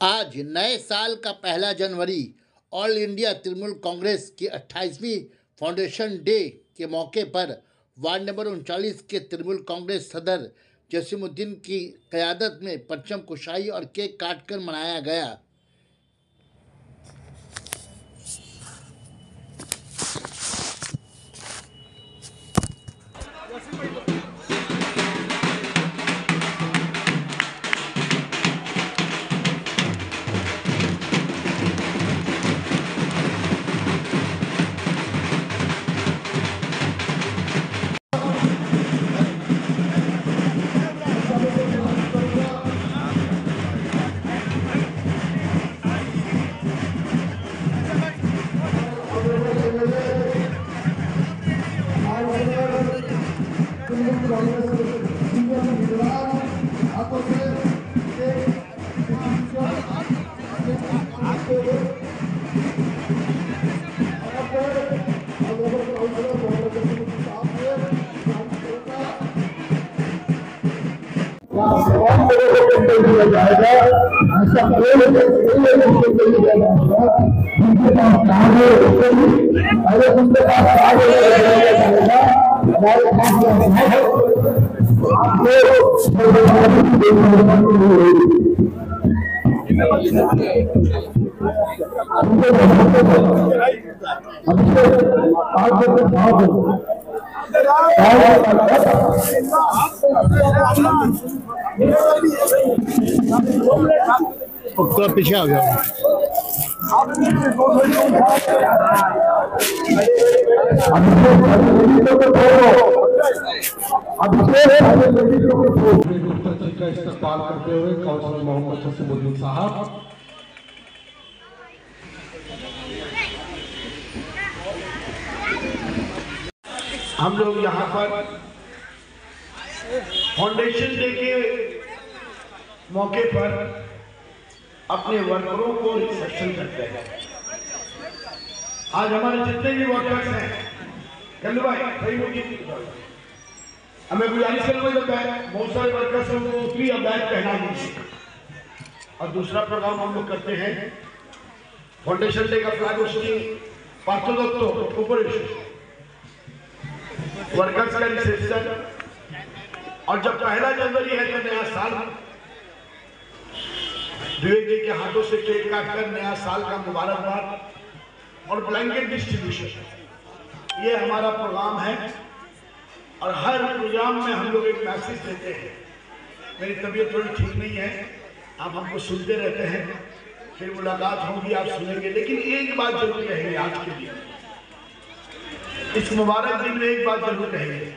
आज नए साल का 1 जनवरी ऑल इंडिया तृणमूल कांग्रेस की 28वीं फाउंडेशन डे के मौके पर वार्ड नंबर 39 के तृणमूल कांग्रेस सदर जसीमुद्दीन की क़यादत में परचम कुशाई और केक काटकर मनाया गया। थोड़ा पीछे आ गया। इस्तेमाल करते हुए काउंसिलर मोहम्मद जसीमुद्दीन साहब, हम लोग यहाँ पर फाउंडेशन डे के मौके पर अपने वर्करों को रिसेप्शन करते हैं। आज हमारे जितने भी वर्कर्स हैं, हमें गुजारिश करूंगा, बहुत सारे वर्कर्स हैं उनको फ्री और बैग पहना दीजिए। और दूसरा प्रोग्राम हम लोग करते हैं फाउंडेशन डे का फ्लैग होस्टिंग, पार्थोदत्त कॉर्पोरेशन वर्कर्स का रिसेप्शन, और जब 1 जनवरी है तो नया साल विवेक जी के हाथों से केक काटकर नया साल का मुबारकबाद और ब्लैंकेट डिस्ट्रीब्यूशन, ये हमारा प्रोग्राम है। और हर प्रोग्राम में हम लोग एक मैसेज देते हैं। मेरी तबीयत थोड़ी ठीक नहीं है, आप हमको सुनते रहते हैं, फिर मुलाकात होगी, आप सुनेंगे, लेकिन एक बात जरूर कहेंगे आज के दिन, इस मुबारक दिन में एक बात जरूर कहेंगे।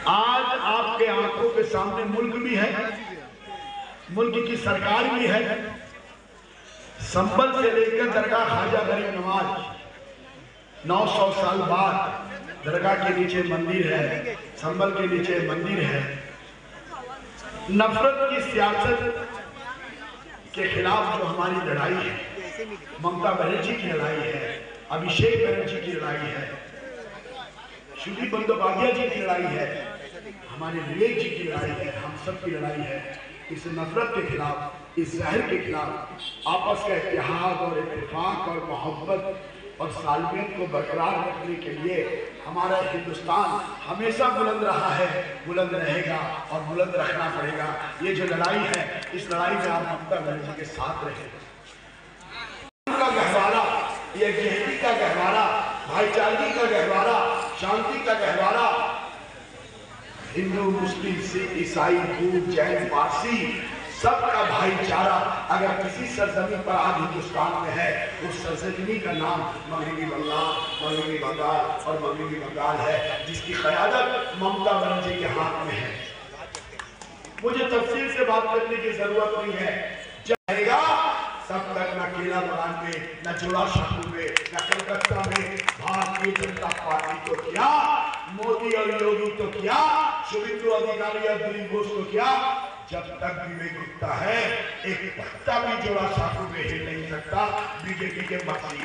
आज आपके आंखों के सामने मुल्क भी है, मुल्क की सरकार भी है। संभल से लेकर दरगाह ख्वाजा गरीब नवाज 900 साल बाद दरगाह के नीचे मंदिर है, संभल के नीचे मंदिर है। नफरत की सियासत के खिलाफ जो हमारी लड़ाई है, ममता बनर्जी की लड़ाई है, अभिषेक बनर्जी की लड़ाई है, श्री बंदोपाध्याय जी की लड़ाई है, हमारे विवेक जी की लड़ाई है, हम सब की लड़ाई है। इस नफरत के खिलाफ, इस जहर के खिलाफ आपस का इत्तेहाद और इत्तेफाक और मोहब्बत और सालमियत को बरकरार रखने के लिए हमारा हिंदुस्तान हमेशा बुलंद रहा है, बुलंद रहेगा और बुलंद रखना पड़ेगा। ये जो लड़ाई है, इस लड़ाई में आप ममता बनर्जी के साथ रहेगा। का गहवारा, ये गहरी का गहवारा, भाईचारगी का गहवारा, शांति का गहवारा, हिंदू मुस्लिम सिख ईसाई बौद्ध जैन पारसी सबका भाईचारा अगर किसी सरजमी पर आज हिंदुस्तान में है, उस सरजमी का नाम मगरबी बंगाल और मगरबी बंगाल है, जिसकी क़यादत ममता बनर्जी के हाथ में है। मुझे तफसील से बात करने की जरूरत नहीं है। जाएगा सब तक न केला बगान में, न जोड़ा शाहू में, न कलकत्ता में भारतीय जनता पार्टी तो क्या, मोदी और योगी तो क्या, शुभेंदु अधिकारी और दिलीप घोष तो क्या, जब तक विवेक गुप्ता है एक पत्ता भी जोड़ा शाहू में हिल नहीं सकता बीजेपी के मसीह।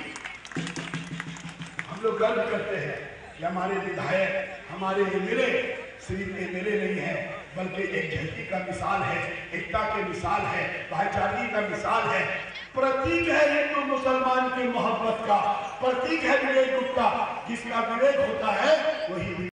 हम लोग गर्व करते हैं कि हमारे विधायक, हमारे एमएलए सिर्फ एमएलए नहीं है, बल्कि एक झंडी का मिसाल है, एकता के मिसाल है, भाईचारे का मिसाल है, प्रतीक है हिंदू मुसलमान की मोहब्बत का, प्रतीक है विवेक गुप्ता, जिसका विवेक होता है वही